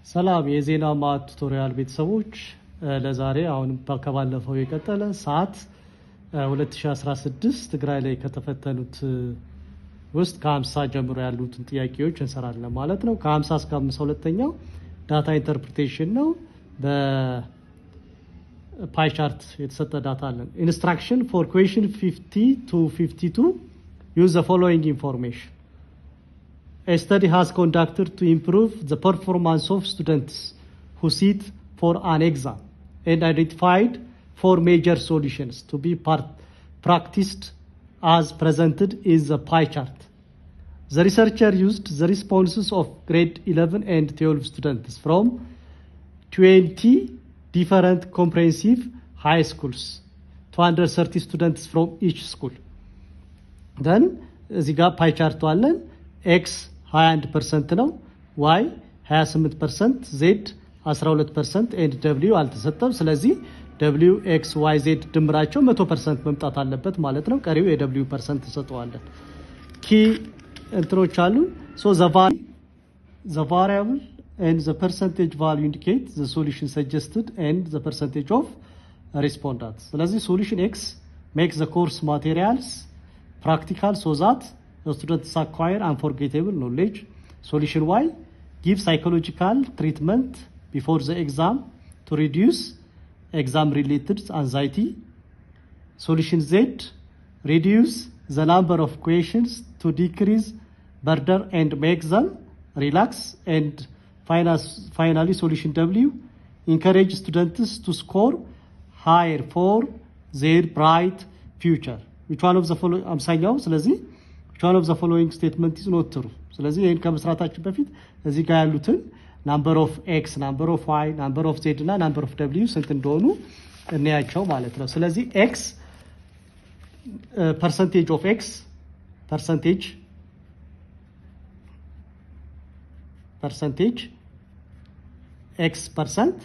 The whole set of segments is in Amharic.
ሰላም የዜና ማት ቱቶሪያል ቤተሰቦች ለዛሬ አሁን ባከባለፈው የቀጠለ ሰዓት 2016 ትግራይ ላይ ከተፈተኑት ውስጥ ከ50 ጀምሮ ያሉትን ጥያቄዎች እንሰራለን ማለት ነው። ከ50 እስከ 52ኛው ዳታ ኢንተርፕሪቴሽን ነው። በፓይ ቻርት የተሰጠ ዳታ አለን። ኢንስትራክሽን ፎር ኩዌስችን 50 to 52 use the following information. A study has conducted to improve the performance of students who sit for an exam and identified 4 major solutions to be practiced as presented in the pie chart. The researcher used the responses of grade 11 and 12 students from 20 different comprehensive high schools, 230 students from each school. Then, እዚህ ጋር ፓይ ቻርቱ አለን። x 21% ነው፣ y 28%፣ z 12% and w አልተሰጠም። ስለዚህ w x y z ድምራቸው 100% መምጣት አለበት ማለት ነው። ቀሪው የw ፐርሰንት ተሰጠዋለን። ኪ እንትሮች አሉ። so the variable and the percentage value indicate the solution suggested and the percentage of respondents. ስለዚህ solution x makes the course materials practical so that the students acquire unforgettable knowledge. Solution Y gives psychological treatment before the exam to reduce exam-related anxiety. Solution Z reduce the number of questions to decrease burden and make them relax. And finally, solution W encourage students to score higher for their bright future. Which one of the following? አምሳኛው ስለዚህ which one of the following statement is not true? ስለዚህ ይሄን ከመስራታችን በፊት እዚህ ጋር ያሉትን number of x, number of y, number of z እና number of w ስንት እንደሆኑ እንያቸው ማለት ነው። ስለዚህ x percentage of x percentage x percent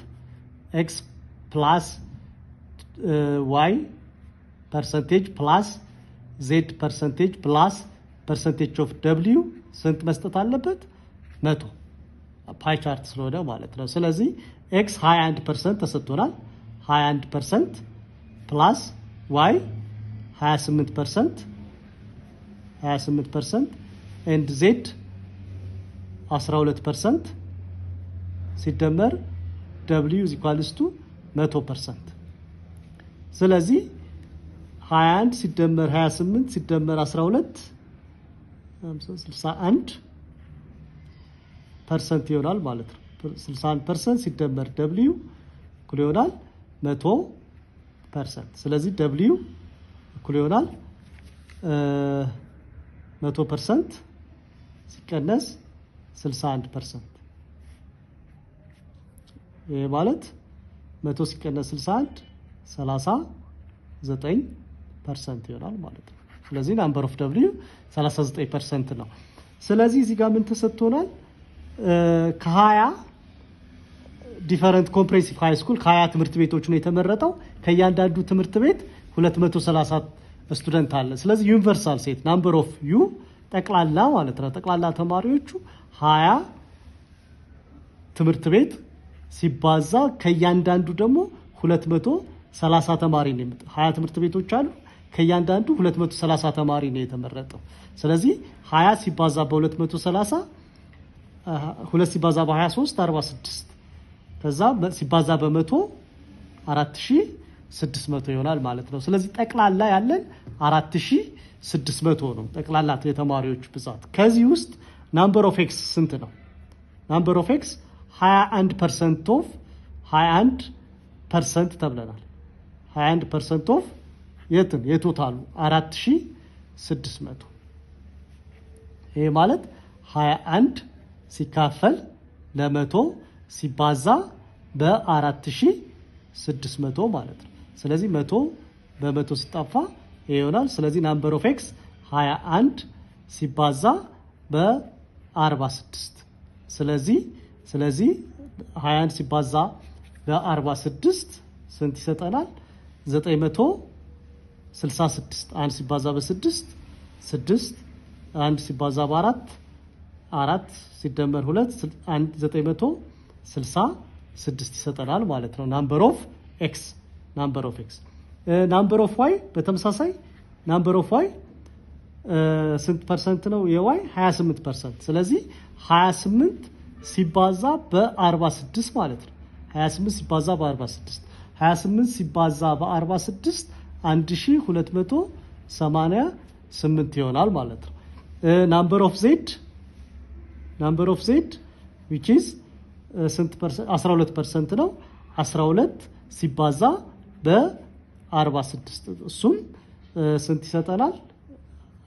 x plus y percentage plus z percentage plus percentage of w ስንት መስጠት አለበት? 100 ፓይ ቻርት ስለሆነ ማለት ነው። ስለዚህ x 21% ተሰጥቶናል። 21% plus y 28% and z 12% ሲደመር w is equals to 100%. ስለዚህ 21 ሲደመር 28 ሲደመር 12 61% ይሆናል ማለት ነው። 61% ሲደመር w እኩል ይሆናል 100%። ስለዚህ w እኩል ይሆናል 100% ሲቀነስ 61%። ይሄ ማለት 100 ሲቀነስ 61 39% ይሆናል ማለት ነው። ስለዚህ number of w 39% ነው። ስለዚህ እዚህ ጋር ምን ተሰጥቶናል? ከ20 ዲፈረንት ኮምፕሬሲቭ ሃይ ስኩል ከ20 ትምህርት ቤቶች ነው የተመረጠው። ከእያንዳንዱ ትምህርት ቤት 230 ስቱደንት አለ። ስለዚህ ዩኒቨርሳል ሴት number of u ጠቅላላ ማለት ነው። ጠቅላላ ተማሪዎቹ 20 ትምህርት ቤት ሲባዛ ከእያንዳንዱ ደግሞ 230 ተማሪ ነው። 20 ትምህርት ቤቶች አሉ። ከእያንዳንዱ 230 ተማሪ ነው የተመረጠው። ስለዚህ 20 ሲባዛ በ230 2 ሲባዛ በ23 46 ከዛ ሲባዛ በ100 4600 ይሆናል ማለት ነው። ስለዚህ ጠቅላላ ያለን 4600 ነው ጠቅላላ የተማሪዎች ብዛት። ከዚህ ውስጥ number of x ስንት ነው? number of x 21% of 21% ተብለናል። 21% of የቶታሉ 4600። ይሄ ማለት 21 ሲካፈል ለ100 ሲባዛ በ4600 ማለት ነው። ስለዚህ 100 በ100 ሲጣፋ ይሄ ይሆናል። ስለዚህ number of x 21 ሲባዛ በ46 ስለዚህ 21 ሲባዛ በ46 ስንት ይሰጠናል? 966 1 ሲባዛ በ6 6 1 ሲባዛ በ4 4 ሲደመር 2 9 66 ይሰጠናል ማለት ነው number of x number of y በተመሳሳይ number of y ስንት ፐርሰንት ነው የy 28%። ስለዚህ 28 ሲባዛ በ46 ማለት ነው 28 ሲባዛ በ46 28 ሲባዛ በ46 1288 ይሆናል ማለት ነው። number of z which is ስንት ፐርሰንት 12% ነው 12 ሲባዛ በ46 እሱም ስንት ይሰጠናል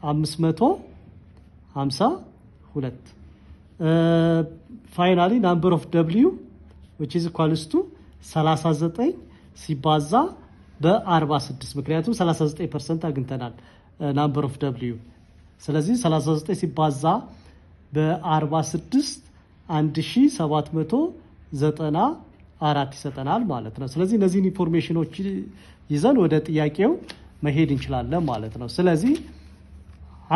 552 finally number of w which is equals to 39 ሲባዛ በ46 ምክንያቱም 39% አግኝተናል number of w ስለዚህ 39 ሲባዛ በ46 1794 ይሰጠናል ማለት ነው። ስለዚህ እነዚህን ኢንፎርሜሽኖች ይዘን ወደ ጥያቄው መሄድ እንችላለን ማለት ነው። ስለዚህ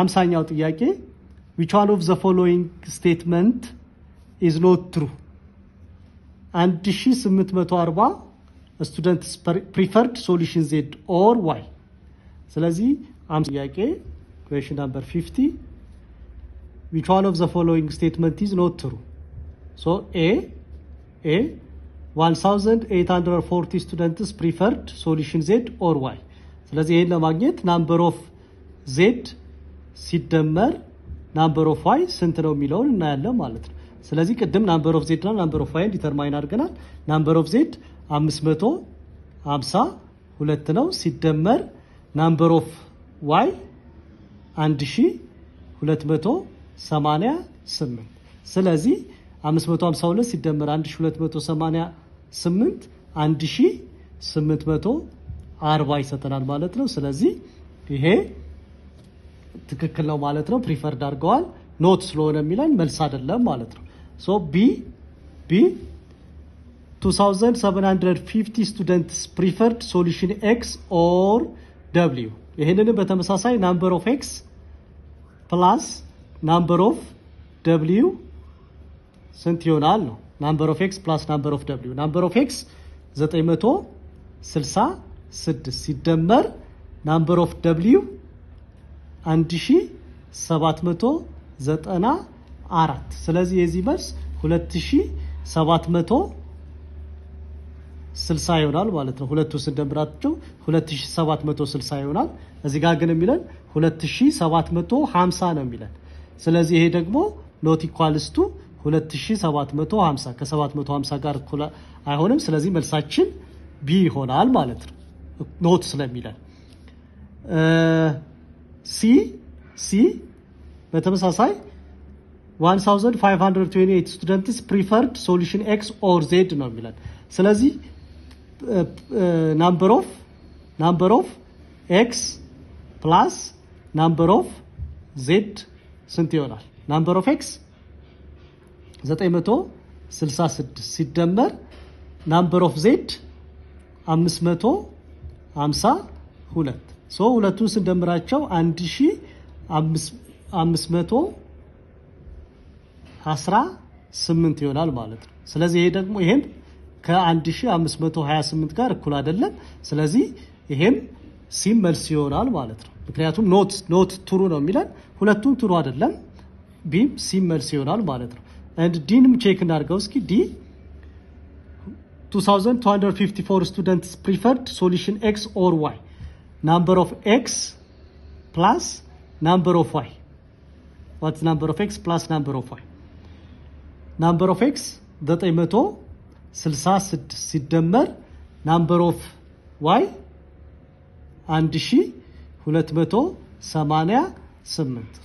50ኛው ጥያቄ which one of the following statement is not true 1840 students preferred solution z or y ስለዚህ ጥያቄ question number 50 which one of the following statement is not true so a 1840 students preferred solution z or y ስለዚህ ይሄን ለማግኘት number of z ሲደመር number of y ስንት ነው የሚለውን እናያለን ማለት ነው። ስለዚህ ቅድም number of z እና number of y ዲተርማይን አድርገናል። number of z 552 ነው ሲደመር number of y 1288 ስለዚህ 552 ሲደመር 1288 1840 ይሰጠናል ማለት ነው። ስለዚህ ይሄ ትክክል ነው ማለት ነው። ፕሪፈርድ አድርገዋል ኖት ስለሆነ የሚለን መልስ አይደለም ማለት ነው። ሶ ቢ 2750 students preferred solution x or w ይሄንንም በተመሳሳይ number of x plus number of w ስንት ይሆናል ነው number of x plus number of w number of x 966 ሲደመር number of w 1794 ስለዚህ የዚህ መልስ 2760 ይሆናል ማለት ነው። ሁለቱ ስንደምራቸው 2760 ይሆናል። እዚህ ጋር ግን የሚለን 2750 ነው የሚለን። ስለዚህ ይሄ ደግሞ not equals to 2750 ከ750 ጋር እኩል አይሆንም። ስለዚህ መልሳችን ቢ ይሆናል ማለት ነው ኖት ስለሚለን። ሲ በተመሳሳይ 1528 students preferred solution x or z ነው የሚለን። ስለዚህ number of x plus number of z ስንት ይሆናል? number of x 966 ሲደመር number of z 552 ሶ ሁለቱን ስንደምራቸው 1518 ይሆናል ማለት ነው። ስለዚህ ይሄ ደግሞ ይሄም ከ1528 ጋር እኩል አይደለም። ስለዚህ ይሄም ሲም መልስ ይሆናል ማለት ነው። ምክንያቱም ኖት ትሩ ነው የሚለን ሁለቱም ትሩ አይደለም። ቢም ሲም መልስ ይሆናል ማለት ነው። and ዲንም ቼክ እናድርገው እስኪ ዲ 2254 students preferred solution x or y number of x plus number of y what's number of x plus number of y number of x 966 ሲደመር number of y 1288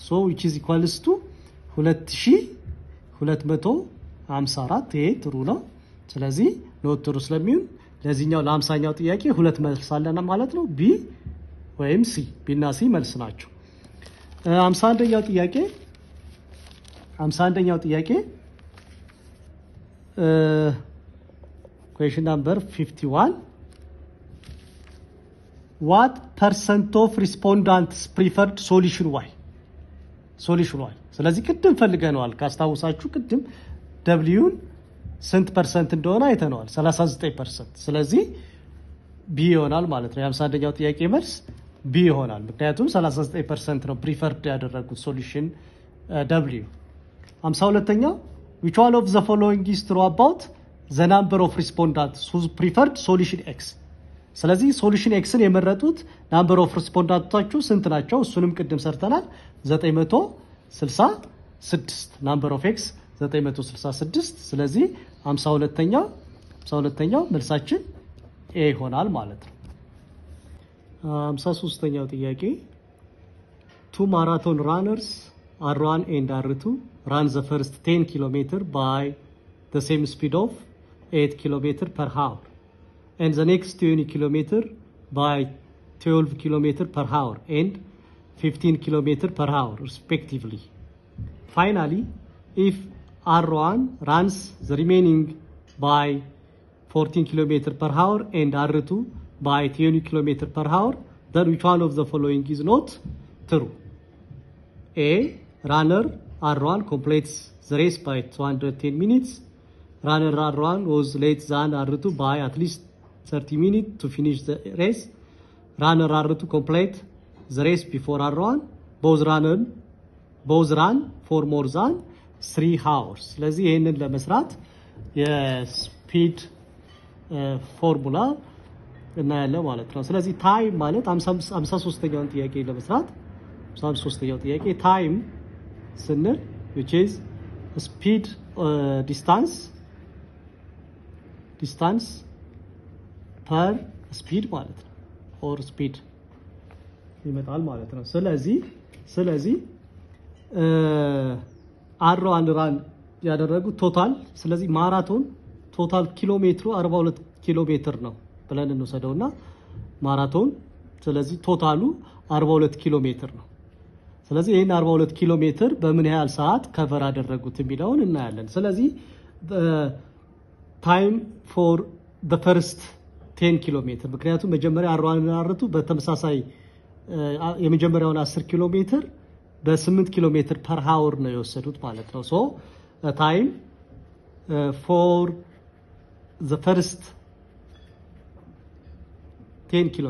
so which is equals to 2254 ይሄ ትሩ ነው። ስለዚህ ኖት ትሩ ስለሚሆን ለዚህኛው ለ50ኛው ጥያቄ ሁለት መልስ አለና ማለት ነው። ቢ ወይም ሲ ቢና ሲ መልስ ናቸው። 51ኛው ጥያቄ question number 51 what percent of respondents preferred solution y ስለዚህ ቅድም ፈልገነዋል ካስታውሳችሁ ቅድም w ስንት ፐርሰንት እንደሆነ አይተነዋል 39%። ስለዚህ ቢ ይሆናል ማለት ነው። የ51ኛው ጥያቄ መልስ ቢ ይሆናል። ምክንያቱም 39% ነው ፕሪፈርድ ያደረጉት ሶሉሽን W። 52ኛው which one of the following is true about the number of respondents who preferred solution X? ስለዚህ ሶሉሽን ኤክስን የመረጡት ናምበር ኦፍ ሪስፖንዳንቶቻችሁ ስንት ናቸው? እሱንም ቅድም ሰርተናል 966 ናምበር ኦፍ ኤክስ 966። ስለዚህ 52ኛው መልሳችን ኤ ይሆናል ማለት ነው። 53ኛው ጥያቄ two marathon runners R1 and R2 ran the first 10 km by the same speed of 8 km per hour and the next 20 km by 12 km per hour and 15 km per hour respectively. Finally, if R1 runs the remaining by 14 km per hour and R2 by 20 km per hour, then which one of the following is not true? A. Runner R1 completes the race by 210 minutes. Runner R1 was late than R2 by at least 30 minutes to finish the race. Runner R2 complete the race before R1. Both run for more than 3 hours. ስለዚህ ይሄንን ለመስራት የስፒድ ፎርሙላ እናያለን ማለት ነው። ስለዚህ ታይም ማለት 53ኛውን ጥያቄ ለመስራት 53ኛው ጥያቄ ታይም ስንል which is speed distance per speed ማለት ነው or speed ይመጣል ማለት ነው። ስለዚህ R1 ራን ያደረጉት ቶታል ስለዚህ ማራቶን ቶታል ኪሎ ሜትሩ 42 ኪሎ ሜትር ነው ብለን እንወስደውና ማራቶን ስለዚህ ቶታሉ 42 ኪሎ ሜትር ነው። ስለዚህ ይሄን 42 ኪሎ ሜትር በምን ያህል ሰዓት ከቨር አደረጉት የሚለውን እናያለን። ስለዚህ ታይም ፎር the first 10 ኪሎ ሜትር ምክንያቱም መጀመሪያ R1 እና R2 በተመሳሳይ የመጀመሪያውን 10 ኪሎ ሜትር በ8 ኪሎ ሜትር ፐር ሃወር ነው የወሰዱት ማለት ነው። ሶ ታይም ፎር the first 10 ኪሎ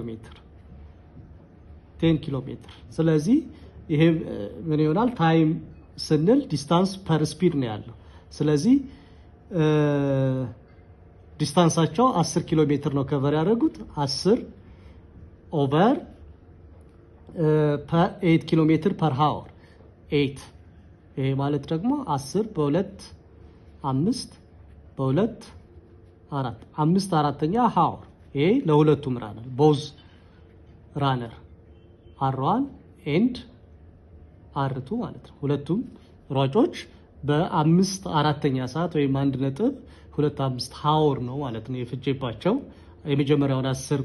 ሜትር ስለዚህ ይሄ ምን ይሆናል? ታይም ስንል ዲስታንስ ፐር ስፒድ ነው ያለው። ስለዚህ ዲስታንሳቸው 10 ኪሎ ሜትር ነው ከቨር ያደረጉት 10 ኦቨር 8 ኪሎ ሜትር ፐር ሃወር 8 ይሄ ማለት ደግሞ 10 በ2 5 በ2 4 5 አራተኛ ሃወር ይሄ ለሁለቱም ራነር ቦዝ ራነር R1 ኤንድ R2 ማለት ነው። ሁለቱም ሯጮች በ5 አራተኛ ሰዓት ወይም 1.25 ሃወር ነው ማለት ነው የፈጀባቸው የመጀመሪያውን 10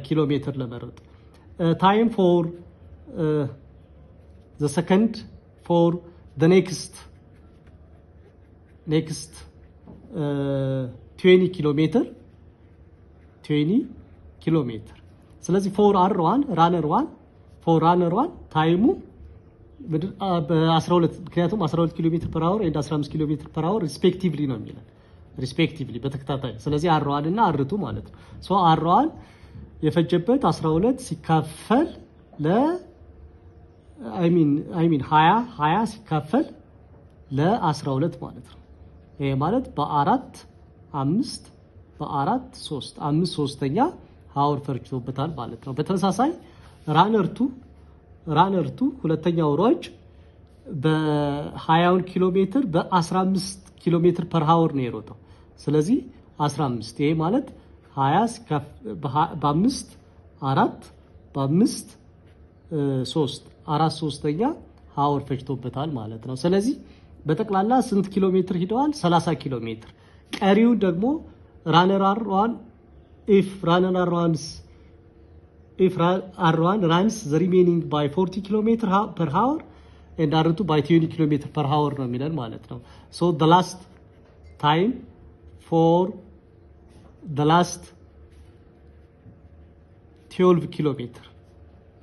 ኪሎ ሜትር ለመረጥ። ታይም ፎር the second for the next 20 ኪሎ ሜትር ስለዚህ ፎር R1 ራነር 1 ታይሙ በ12 ምክንያቱም 12 ኪሎ ሜትር ፐር አወር እና 15 ኪሎ ሜትር ፐር አወር ሪስፔክቲቭሊ ነው የሚለው ሪስፔክቲቭሊ በተከታታይ ስለዚህ R1 እና R2 ማለት ነው። ሶ R1 የፈጀበት 12 ሲካፈል ለ አይ ሚን 20 ሲካፈል ለ12 ማለት ነው። ይሄ ማለት በ4 5 3 5/3 ሃወር ፈጅቶበታል ማለት ነው። በተመሳሳይ ራነር 2 ሁለተኛው ሯጭ በ20 ኪሎ ሜትር በ15 ኪሎ ሜትር ፐር ሃወር ነው የሮጠው። ስለዚህ 15 ይሄ ማለት 20 በ5 4 በ5 3 4/3 ሃወር ፈጅቶበታል ማለት ነው። ስለዚህ በጠቅላላ ስንት ኪሎ ሜትር ሄደዋል? 30 ኪሎ ሜትር። ቀሪው ደግሞ ራነር R1 if R1 runs the remaining by 40 km per hour and R2 by 20 km per hour ነው የሚለን ማለት ነው። so the last time for the last 12 ኪሎ ሜትር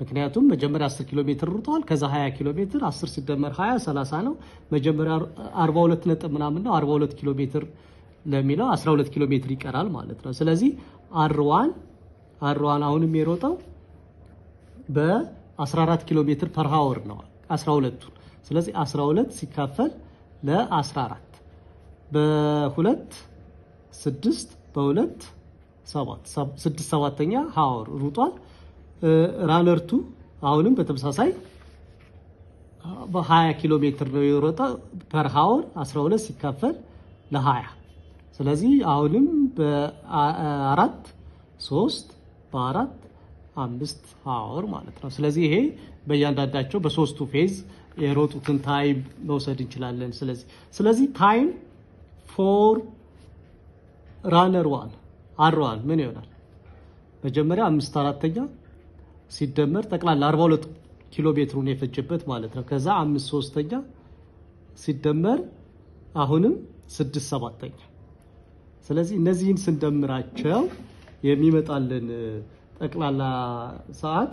ምክንያቱም መጀመሪያ 10 ኪሎ ሜትር ሩጠዋል። ከዛ 20 ኪሎ ሜትር 10 ሲደመር 20 30 ነው። መጀመሪያ 42 ነጥብ ምናምን ነው 42 ኪሎ ሜትር ለሚለው 12 ኪሎ ሜትር ይቀራል ማለት ነው። ስለዚህ R1 አሁንም የሮጠው በ14 ኪሎ ሜትር ፐር ሃወር ነው 12ቱ። ስለዚህ 12 ሲካፈል ለ14 በ2 6 በ2 7 6/7ኛ ሃወር ሩጧል። ራነርቱ አሁንም በተመሳሳይ በ20 ኪሎ ሜትር ነው የሮጠው ፐር ሃወር 12 ሲካፈል ለ20። ስለዚህ አሁንም በ4 3 በ4 5 ሃወር ማለት ነው። ስለዚህ ይሄ በእያንዳንዳቸው በሶስቱ ፌዝ የሮጡትን ታይም መውሰድ እንችላለን። ስለዚህ ታይም ፎር ራነር 1 R1 ምን ይሆናል? መጀመሪያ 5/4ኛ ሲደመር ጠቅላላ 42 ኪሎ ሜትሩን የፈጀበት ማለት ነው። ከዛ 5/3ኛ ሲደመር አሁንም 6/7ኛ። ስለዚህ እነዚህን ስንደምራቸው የሚመጣልን ጠቅላላ ሰዓት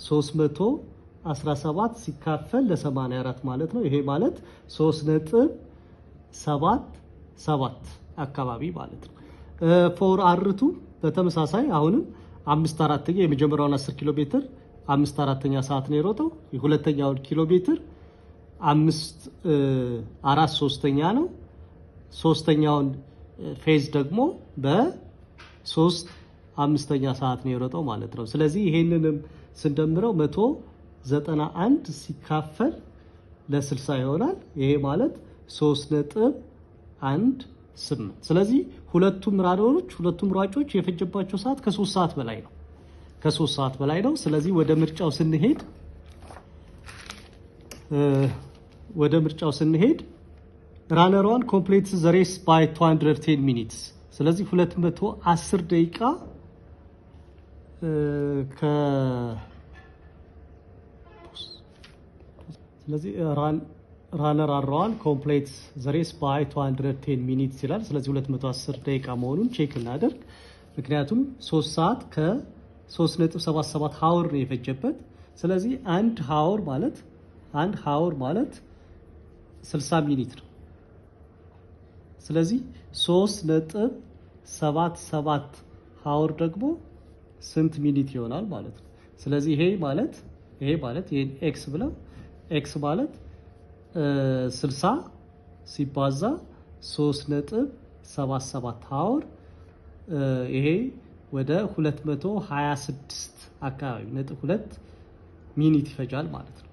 317 ሲካፈል ለ84 ማለት ነው። ይሄ ማለት 3.77 አካባቢ ማለት ነው። ፎር R2 በተመሳሳይ አሁንም 5/4ኛ የመጀመሪያውን 10 ኪሎ ሜትር 5/4ኛ ሰዓት ነው የሮጠው። የሁለተኛውን ኪሎ ሜትር 5/4 ነው። ሶስተኛውን ፌዝ ደግሞ በ3/5 ሰዓት ነው የሮጠው ማለት ነው። ስለዚህ ይሄንንም ስንደምረው 191 ሲካፈል ለ60 ይሆናል። ይሄ ማለት 3.18። ስለዚህ ሁለቱም ሯጮች የፈጀባቸው ሰዓት ከ3 ሰዓት በላይ ነው። ስለዚህ ወደ ምርጫው ስንሄድ ራነር 1 ኮምፕሊትስ ዘ ሬስ ባይ 210 ሚኒትስ። ስለዚህ 210 ደቂቃ ስለዚህ ራነር R1 ኮምፕሊትስ ዘ ሬስ ባይ 210 ሚኒትስ ይላል። ስለዚህ 210 ደቂቃ መሆኑን ቼክ እናደርግ። ምክንያቱም 3 ሰዓት ከ3.77 ሃወር ነው የፈጀበት። ስለዚህ አንድ ሃወር ማለት 60 ሚኒት ነው። ስለዚህ 3.77 ሃወር ደግሞ ስንት ሚኒት ይሆናል ማለት ነው። ስለዚህ ይሄ ማለት ኤክስ ብለው ኤክስ ማለት 60 ሲባዛ 3.77 ሃወር ይሄ ወደ 226 አካባቢ 2 ሚኒት ይፈጃል ማለት ነው።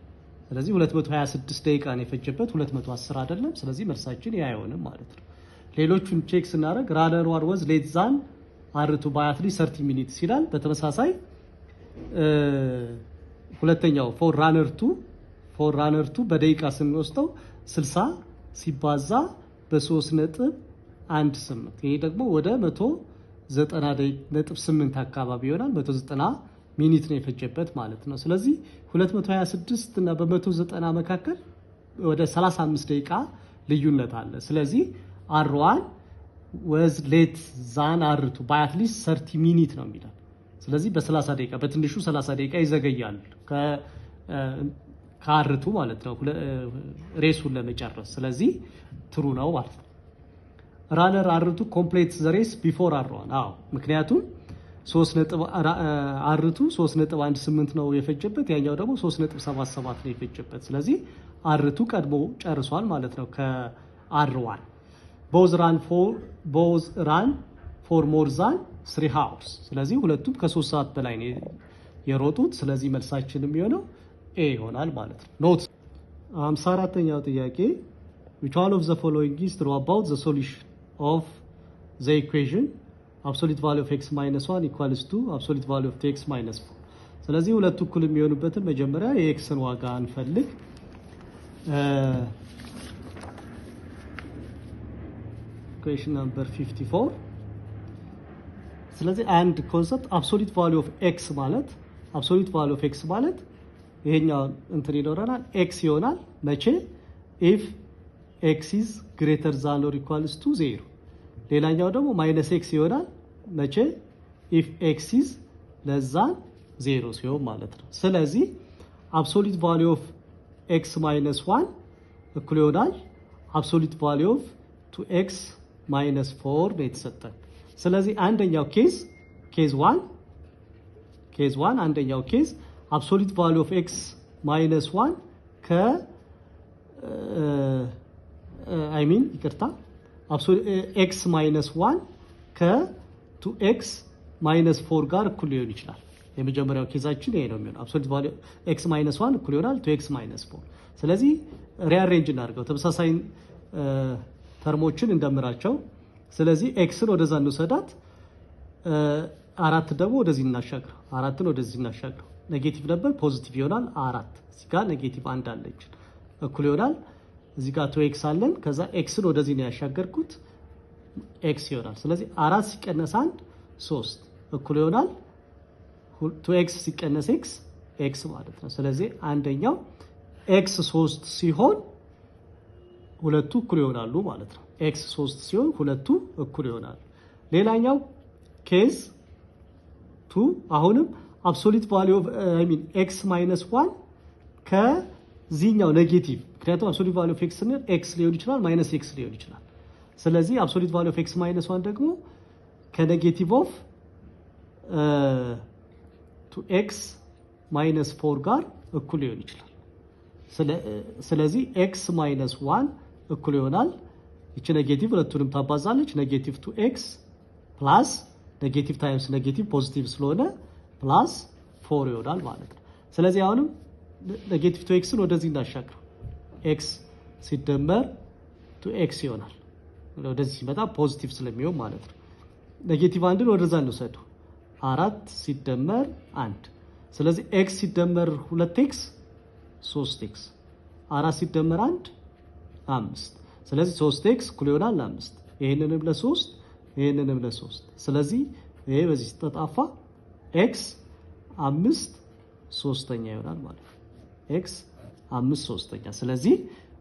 ስለዚህ 226 ደቂቃ ነው የፈጀበት 210 አይደለም። ስለዚህ መልሳችን ያ አይሆንም ማለት ነው። ሌሎቹን ቼክ ስናደርግ ራነር 1 was late than R2 by at least 30 minutes ይላል። በተመሳሳይ ሁለተኛው ፎር ራነር 2 በደቂቃ ስንወስደው 60 ሲባዛ በ3.18 ይሄ ደግሞ ወደ 190.8 አካባቢ ይሆናል። 190 ሚኒት ነው የፈጀበት ማለት ነው። ስለዚህ 226 እና በ190 መካከል ወደ 35 ደቂቃ ልዩነት አለ። ስለዚህ R1 was late than R2 by at least 30 minutes ነው የሚለው። ስለዚህ በ30 ደቂቃ በትንሹ 30 ደቂቃ ይዘገያል ከአርቱ ማለት ነው ሬሱን ለመጨረስ። ስለዚህ ትሩ ነው ማለት ነው። ራነር R2 ኮምፕሊትስ ዘ ሬስ ቢፎር R1 ምክንያቱም 3.18 ነው የፈጀበት፣ ያኛው ደግሞ 3.77 ነው የፈጀበት። ስለዚህ R2 ቀድሞ ጨርሷል ማለት ነው ከR1። both run for more than 3 hours። ስለዚህ ሁለቱም ከ3 ሰዓት በላይ ነው የሮጡት። ስለዚህ መልሳችን የሚሆነው ኤ ይሆናል ማለት ነው። ኖት 54ኛው ጥያቄ which one of the following is true about the solution of the equation absolute value of x minus 1 equals to absolute value of x minus 4። ስለዚህ ሁለቱ እኩል የሚሆኑበትን መጀመሪያ የኤክስን ዋጋ እንፈልግ። equation number 54። ስለዚህ አንድ ኮንሰፕት absolute value of x ማለት ይሄኛው እንትን ይኖረናል x ይሆናል መቼ if x is greater than or equals to 0። ሌላኛው ደግሞ -x ይሆናል መቼ if x is less than 0 ሲሆን ማለት ነው። ስለዚህ absolute value of x minus 1 እኩል ይሆናል absolute value of 2x minus 4 ነው የተሰጠን። ስለዚህ አንደኛው ኬዝ 1 አንደኛው ኬዝ absolute value of x minus 1 ከ ይቅርታ x minus 1 ከ2x minus 4 ጋር እኩል ሊሆን ይችላል። የመጀመሪያው ኬዛችን ይሄ ነው የሚሆነው። absolute value x minus 1 እኩል ይሆናል 2x minus 4። ስለዚህ ሪአሬንጅ እናድርገው፣ ተመሳሳይ ተርሞችን እንደምራቸው። ስለዚህ ኤክስን ወደዛ እንውሰዳት፣ አራት ደግሞ ወደዚህ እናሻግረው፣ አራትን ወደዚህ እናሻግረው። ኔጌቲቭ ነበር ፖዚቲቭ ይሆናል። አራት እዚህ ጋር ኔጌቲቭ አንድ አለች እኩል ይሆናል። እዚህ ጋር 2x አለን። ከዛ ኤክስን ወደዚህ ነው ያሻገርኩት፣ ኤክስ ይሆናል። ስለዚህ 4 ሲቀነስ 1 3 እኩል ይሆናል 2x ሲቀነስ ኤክስ ማለት ነው። ስለዚህ አንደኛው ኤክስ 3 ሲሆን ሁለቱ እኩል ይሆናሉ ማለት ነው። ኤክስ 3 ሲሆን ሁለቱ እኩል ይሆናሉ። ሌላኛው ኬዝ 2 አሁንም absolute value of x minus 1 ከዚህኛው ኔጌቲቭ፣ ምክንያቱም absolute value of x ስንል x ሊሆን ይችላል ማይነስ x ሊሆን ይችላል። ስለዚህ absolute value of x minus 1 ደግሞ ከኔጌቲቭ ኦፍ 2x minus 4 ጋር እኩል ሊሆን ይችላል። ስለዚህ x minus 1 እኩል ይሆናል፣ እቺ ኔጌቲቭ ሁለቱንም ታባዛለች፣ ኔጌቲቭ 2x ፕላስ ኔጌቲቭ ታይምስ ኔጌቲቭ ፖዚቲቭ ስለሆነ ፕላስ 4 ይሆናል ማለት ነው። ስለዚህ አሁንም ኔጌቲቭ 2xን ወደዚህ እናሻግረው፣ x ሲደመር 2x ይሆናል። ወደዚህ ሲመጣ ፖዚቲቭ ስለሚሆን ማለት ነው። ኔጌቲቭ አንድን ወደዛ እንውሰደው፣ 4 ሲደመር 1። ስለዚህ x ሲደመር 2x 3x፣ 4 ሲደመር 1 5። ስለዚህ 3x እኩል ይሆናል 5። ይሄንንም ለ3 ይሄንንም ለ3። ስለዚህ ይሄ በዚህ ተጣፋ x 5/3 ይሆናል ማለት ነው። x 5/3። ስለዚህ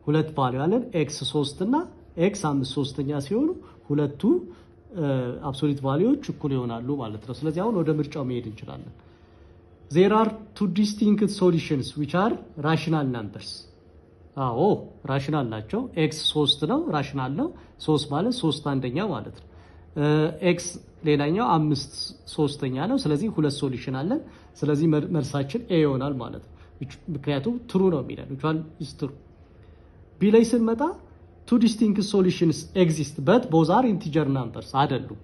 ሁለት ቫልዩ አለን x 3 እና x 5/3 ሲሆኑ ሁለቱ አብሶሉት ቫልዩዎች እኩል ይሆናሉ ማለት ነው። ስለዚህ አሁን ወደ ምርጫው መሄድ እንችላለን። there are two distinct solutions which are rational numbers። አዎ ራሽናል ናቸው። x 3 ነው፣ ራሽናል ነው። 3 ማለት 3 አንደኛ ማለት ነው። x ሌላኛው 5/3 ነው። ስለዚህ ሁለት ሶሉሽን አለን። ስለዚህ መልሳችን a ይሆናል ማለት ነው። ምክንያቱም ትሩ ነው የሚለን which one is true። b ላይ ስንመጣ two distinct solutions exist but both are integer numbers አይደሉም።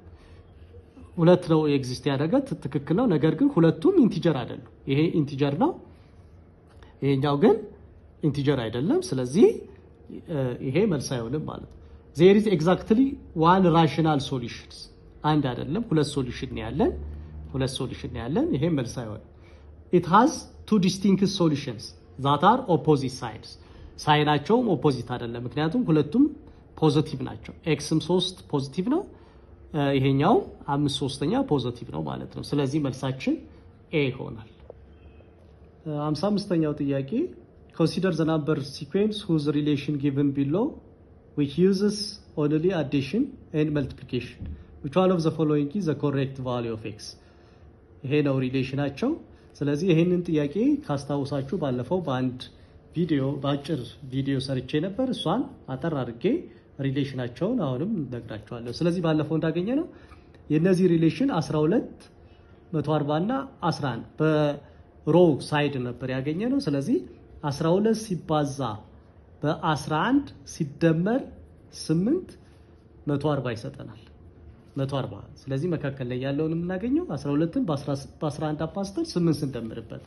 ሁለት ነው ኤግዚስት ያደረገ ትክክል ነው። ነገር ግን ሁለቱም ኢንቲጀር አይደሉም። ይሄ ኢንቲጀር ነው፣ ይሄኛው ግን ኢንቲጀር አይደለም። ስለዚህ ይሄ መልስ አይሆንም ማለት ነው። there is exactly one rational solutions፣ አንድ አይደለም ሁለት ሶሉሽን ነው ያለን። ይሄ መልስ አይሆንም። it has two distinct solutions that are opposite sides። ሳይናቸውም ኦፖዚት አይደለም፣ ምክንያቱም ሁለቱም ፖዚቲቭ ናቸው። ኤክስም 3 ፖዚቲቭ ነው፣ ይሄኛው 5/3 ፖዚቲቭ ነው ማለት ነው። ስለዚህ መልሳችን ኤ ይሆናል። 55ኛው ጥያቄ consider the number sequence whose relation given below which uses only addition and multiplication. which one of the following is the correct value of x? ይሄ ነው ሪሌሽናቸው። ስለዚህ ይሄንን ጥያቄ ካስታውሳችሁ ባለፈው በአንድ ቪዲዮ በአጭር ቪዲዮ ሰርቼ ነበር። እሷን አጠር አድርጌ ሪሌሽናቸውን አሁንም እነግራችኋለሁ። ስለዚህ ባለፈው እንዳገኘ ነው የነዚህ ሪሌሽን 12 140 እና 11 በሮው ሳይድ ነበር ያገኘ ነው። ስለዚህ 12 ሲባዛ በ11 ሲደመር 8 140 ይሰጠናል። 140። ስለዚህ መካከል ላይ ያለውን የምናገኘው 12ን በ11 አባዝተን 8 ስንደምርበት።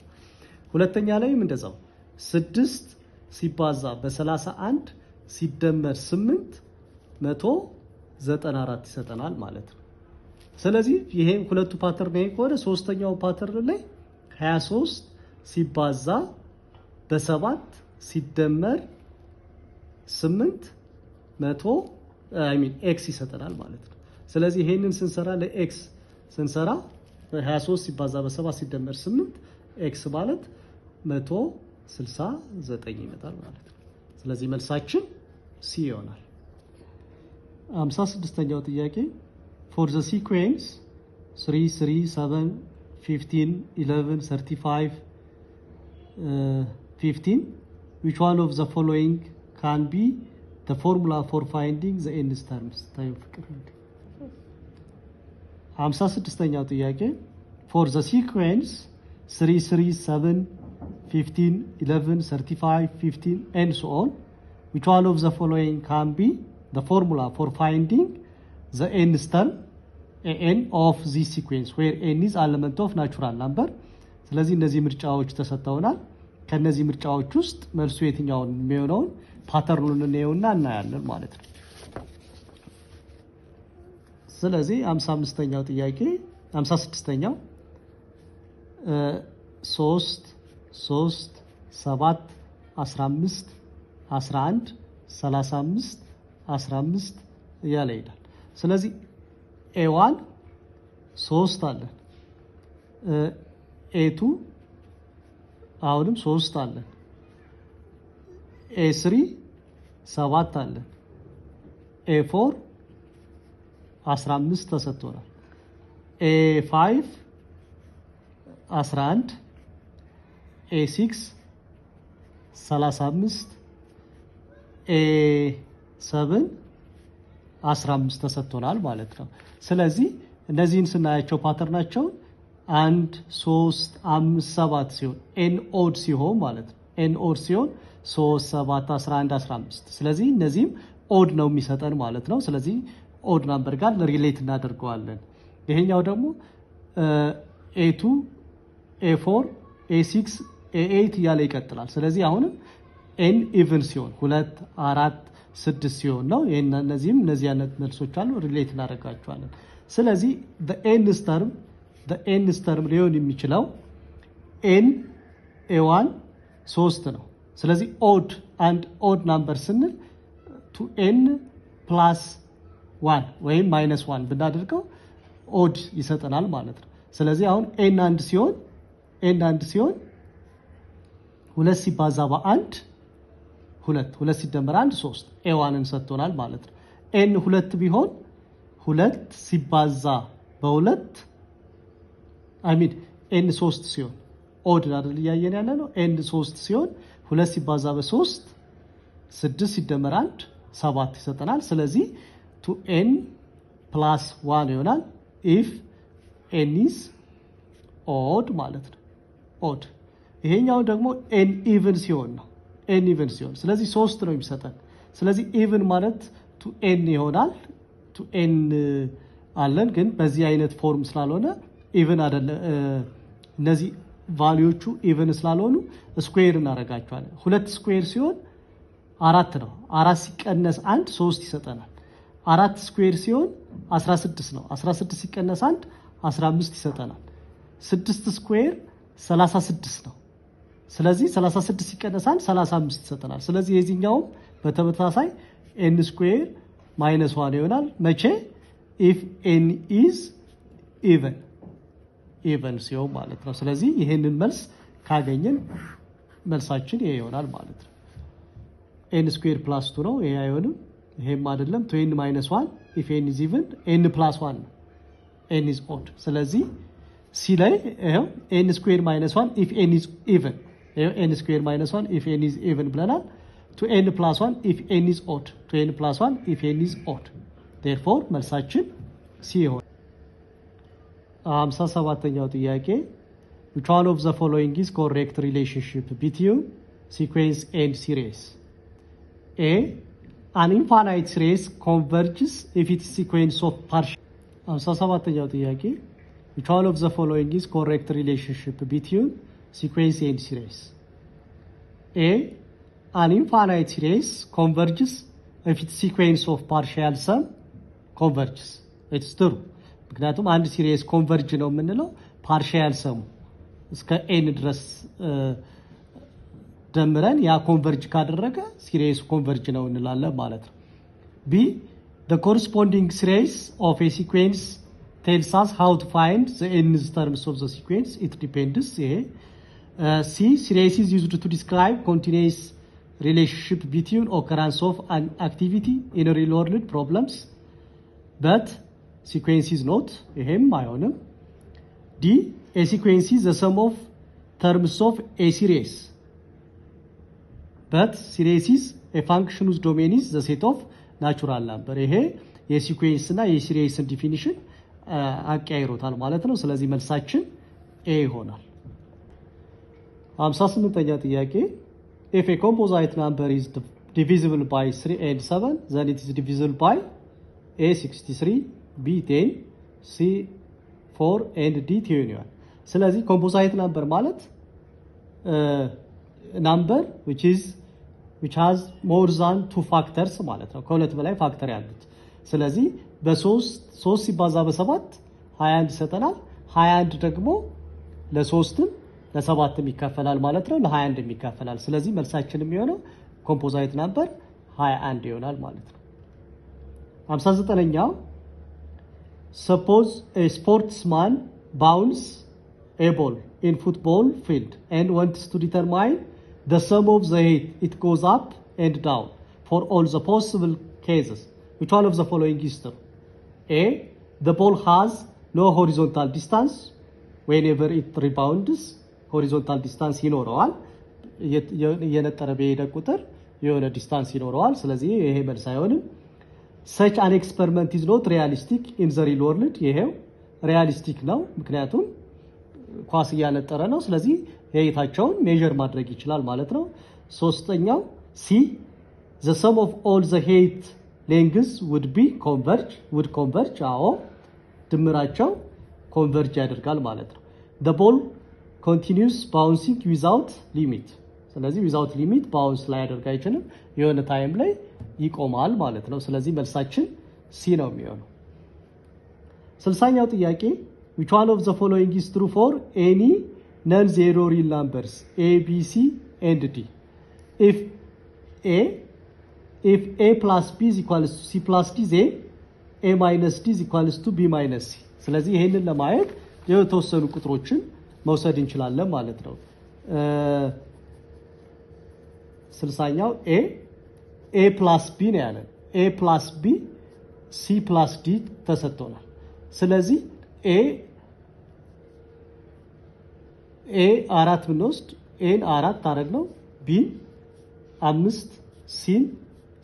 ሁለተኛ ላይም እንደዛው 6 ሲባዛ በ31 ሲደመር 8 194 ይሰጠናል ማለት ነው። ስለዚህ ይሄ ሁለቱ ፓተርን ነው ከሆነ ሶስተኛው ፓተርን ላይ 23 ሲባዛ በ7 ሲደመር 8 ኤክስ ይሰጠናል ማለት ነው። ስለዚህ ይሄንን ስንሰራ ለኤክስ ስንሰራ 23 ሲባዛ በ7 ሲደመር 8 ኤክስ ማለት 169 ይመጣል ማለት ነው። ስለዚህ መልሳችን ሲ ይሆናል። 56ኛው ጥያቄ for the sequence 3 3 7 15 11 35 15 which one of the following can be the formula for finding the nth terms ታዩ ፍቅር 56ኛው ጥያቄ for the sequence 3 3 7 15 11 35 15 and so on which one of the following can be the formula for finding the nth term n of this sequence where n is element of natural number ስለዚህ እነዚህ ምርጫዎች ተሰጥተውናል ከነዚህ ምርጫዎች ውስጥ መልሱ የትኛው የሚሆነው ፓተርኑን እንየውና እናያለን ማለት ነው ስለዚህ 55ኛው ጥያቄ 56ኛው 3 3 7 15 11 35 15 እያለ ይላል ስለዚህ a1 3 አለን a2 አሁንም 3 አለን a3 7 አለን a4 15 ተሰጥቶናል a5 11 a6 35 a7 15 ተሰጥቶናል ማለት ነው ስለዚህ እነዚህን ስናያቸው ፓተርናቸው 1 3 5 7 ሲሆን n odd ሲሆን ማለት ነው n odd ሲሆን 3 7 11 15 ስለዚህ እነዚህም odd ነው የሚሰጠን ማለት ነው ስለዚህ odd number ጋር ሪሌት እናደርገዋለን ይሄኛው ደግሞ a2 a4 a6 a8 ያለ ይቀጥላል ስለዚህ አሁንም n even ሲሆን 2 4 6 ሲሆን ነው እነዚህም እነዚህ አይነት መልሶች አሉ ሪሌት እናደርጋቸዋለን ስለዚህ the nth term ሊሆን የሚችለው n a1 3 ነው ስለዚህ odd number ስንል to n plus 1 ወይም minus 1 ብናደርገው odd ይሰጠናል ማለት ነው ስለዚህ አሁን n አንድ ሲሆን 2 ሲባዛ በ1 2 ሲደመር 1 3 a1ን ሰጥቶናል ማለት ነው n 2 ቢሆን 2 ሲባዛ በ2 n 3 ሲሆን odd አይደል ያየን ያለ ነው n 3 ሲሆን 2 ሲባዛ በ3 6 ሲደመር 1 7 ይሰጠናል ስለዚህ to n plus 1 ይሆናል if n is odd ማለት ነው odd ይሄኛው ደግሞ n even ሲሆን ነው n even ሲሆን ስለዚህ 3 ነው የሚሰጠን ስለዚህ even ማለት to n ይሆናል to n አለን ግን በዚህ አይነት ፎርም ስላልሆነ even አይደለ እነዚህ ቫልዩዎቹ even ስላልሆኑ ስኩዌር እናደርጋቸዋለን 2 ስኩዌር ሲሆን 4 ነው 4 ሲቀነስ 1 3 ይሰጠናል 4 ስኩዌር ሲሆን 16 ነው 16 ሲቀነስ 1 15 ይሰጠናል 6 ስኩዌር 36 ነው ስለዚህ 36 ሲቀነስ 1 35 ይሰጠናል ስለዚህ የዚህኛው በተመሳሳይ n ስኩዌር ማይነስ 1 ይሆናል መቼ if n is even ሲሆን ማለት ነው ስለዚህ ይሄንን መልስ ካገኘን መልሳችን ይሄ ይሆናል ማለት ነው n ስኩዌር + 2 ነው ይሄ አይሆንም ይሄም አይደለም 2n - 1 if n is even n + 1 ነው n is odd ስለዚህ c ላይ ይሄው n ስኩዌር - 1 if n is even ይሄው n ስኩዌር - 1 if n is even ብለናል 2n + 1 if n is odd 2n + 1 if n is odd therefore መልሳችን c ይሆናል 57ኛው ጥያቄ which one of the following is correct relationship between sequence and series a an infinite series converges if its sequence of partial 57ኛው ጥያቄ which one of the following is correct relationship between sequence and series a an infinite series converges if its sequence of partial sum converges it's true ምክንያቱም አንድ ሲሪስ ኮንቨርጅ ነው የምንለው ፓርሻል ሰሙ እስከ n ድረስ ደምረን ያ ኮንቨርጅ ካደረገ ሲሪስ ኮንቨርጅ ነው እንላለን ማለት ነው b the corresponding series of a sequence tells us how to find the nth terms of the sequence it depends c series is used to describe continuous relationship between occurrence of an activity in real world problems but sequence is not ይሄም አይሆንም d a sequence is the sum of terms of a series but series is a function whose domain is the set of natural number ይሄ የሲኩዌንስ እና የሲሪስን ዲፊኒሽን አቀያይሮታል ማለት ነው ስለዚህ መልሳችን ኤ ይሆናል 58ኛ ጥያቄ if a composite number is divisible by 3 and 7 then it is divisible by a 63 b 10 c 4 and d 10 ስለዚህ composite number ማለት number which has more than two factors ማለት ነው ከሁለት በላይ ፋክተር ያሉት ስለዚህ በ3 ሲባዛ በ7 21 ይሰጠናል 21 ደግሞ ለ3ም ለ7ም ይካፈላል ማለት ነው ለ21 ይካፈላል ስለዚህ መልሳችን የሚሆነው ኮምፖዛይት ነምበር 21 ይሆናል ማለት ነው 59ኛው suppose a sportsman bounce a ball in football field and wants to determine the sum of the height it goes up and down for all the possible cases which one of the following is true a the ball has no horizontal distance whenever it rebounds horizontal distance ይኖረዋል የነጠረ በሄደ ቁጥር የሆነ ዲስታንስ ይኖረዋል ስለዚህ ይሄ መልስ አይሆንም such an experiment is not realistic in the real world ይሄው ሪያሊስቲክ ነው ምክንያቱም ኳስ ያነጠረ ነው ስለዚህ height-አቸውን ሜዠር ማድረግ ይችላል ማለት ነው ሶስተኛው c the sum of all the height lengths would converge አዎ ድምራቸው converge ያደርጋል ማለት ነው the ball continues bouncing without limit ስለዚህ without limit bounce ላይ ያደርጋ አይችልም የሆነ ታይም ላይ ይቆማል ማለት ነው ስለዚህ መልሳችን c ነው የሚሆነው 60ኛው ጥያቄ which one of the following is true for any non-zero real numbers a b c and d if a plus b is equals to c plus d then a minus d is equals to b minus c ስለዚህ ይሄንን ለማየት የተወሰኑ ቁጥሮችን መውሰድ እንችላለን ማለት ነው 60ኛው a plus b ነው ያለን a plus b c plus d ተሰጥቶናል ስለዚህ a 4 ብንወስድ a 4 አረግ ነው b 5 c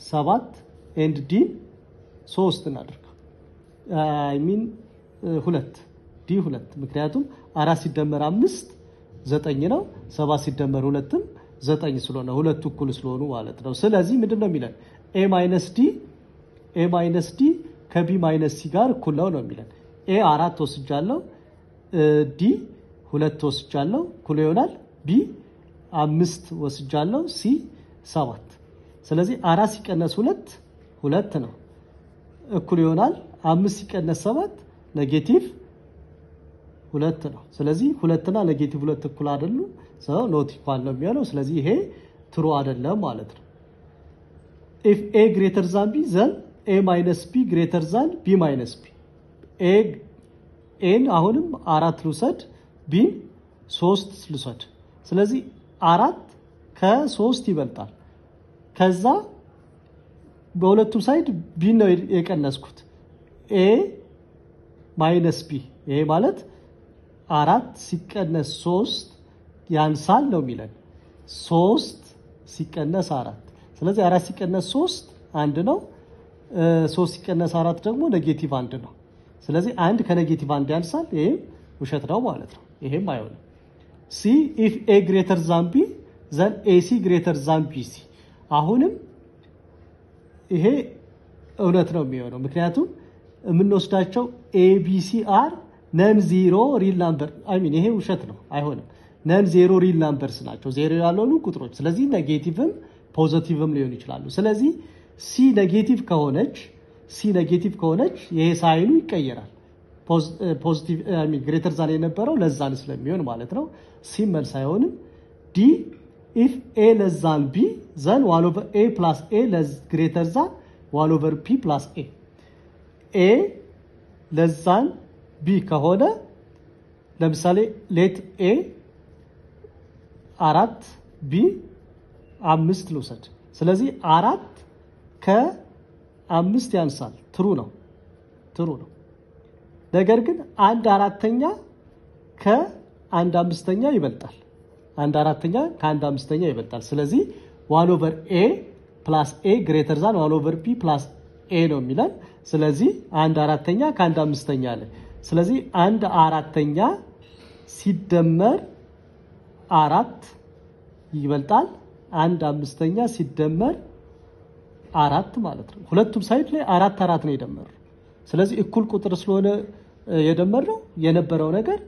7 and d 3 እናድርግ I mean 2 d 2 ምክንያቱም 4 ሲደመር 5 9 ነው 7 ሲደመር 2ም 9 ስለሆነ ሁለቱ እኩል ስለሆኑ ማለት ነው ስለዚህ ምንድነው የሚለን a minus d ከb minus c ጋር እኩል ነው የሚለን a 4 ወስጃለሁ d 2 ወስጃለሁ እኩል ይሆናል b 5 ወስጃለሁ c 7 ስለዚህ 4 ሲቀነስ 2 2 ነው እኩል ይሆናል 5 ሲቀነስ 7 ኔጌቲቭ 2 ነው ስለዚህ 2 እና ኔጌቲቭ 2 እኩል አይደሉ so not equal ነው የሚሆነው ስለዚህ ይሄ ትሩ አይደለም ማለት ነው if a greater than b then a minus b greater than b minus b a አሁንም 4 ልውሰድ b 3 ልውሰድ ስለዚህ 4 ከ3 ይበልጣል ከዛ በሁለቱም ሳይድ b ነው የቀነስኩት a minus b ይሄ ማለት 4 ሲቀነስ 3 ያንሳል ነው የሚለን 3 ሲቀነስ 4 ስለዚህ 4 ሲቀነስ 3 1 ነው 3 ሲቀነስ 4 ደግሞ ኔጌቲቭ 1 ነው ስለዚህ 1 ከኔጌቲቭ 1 ያንሳል ይሄ ውሸት ነው ማለት ነው ይሄም አይሆንም c if a greater than b then ac greater than bc አሁንም ይሄ እውነት ነው የሚሆነው ምክንያቱም የምንወስዳቸው abc are non zero real number I mean ይሄ ውሸት ነው አይሆንም non zero real numbers ናቸው ዜሮ ያልሆኑ ቁጥሮች ስለዚህ ኔጌቲቭም ፖዚቲቭም ሊሆን ይችላሉ ስለዚህ c ኔጌቲቭ ከሆነች ይሄ ሳይኑ ይቀየራል ፖዚቲቭ I mean greater than የነበረው ለዛን ስለሚሆን ማለት ነው c መልስ አይሆንም d if a less than b then 1 over a plus a less greater than 1 over p plus a less than b ከሆነ ለምሳሌ let a 4 b 5 ልውሰድ ስለዚህ 4 ከ5 ያንሳል ትሩ ነው ነገር ግን 1/4 ከ1/5 ይበልጣል 1/4 ከ1/5 ይበልጣል ስለዚህ 1 over a ፕላስ ኤ ግሬተር ዛን 1/p ፕላስ ኤ ነው የሚለን። ስለዚህ 1/4 ከ1 5 አለ። ስለዚህ 1/4 ሲደመር 4 ይበልጣል 1 5 ሲደመር 4 ማለት ነው። ሁለቱም ሳይድ ላይ 4 ነው የደመረው። ስለዚህ እኩል ቁጥር ስለሆነ የደመረው የነበረው ነገር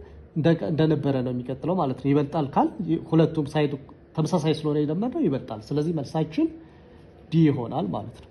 እንደነበረ ነው የሚቀጥለው ማለት ነው። ይበልጣል ካል ሁለቱም ሳይድ ተመሳሳይ ስለሆነ የደመረው ይበልጣል። ስለዚህ መልሳችን ዲ ይሆናል ማለት ነው።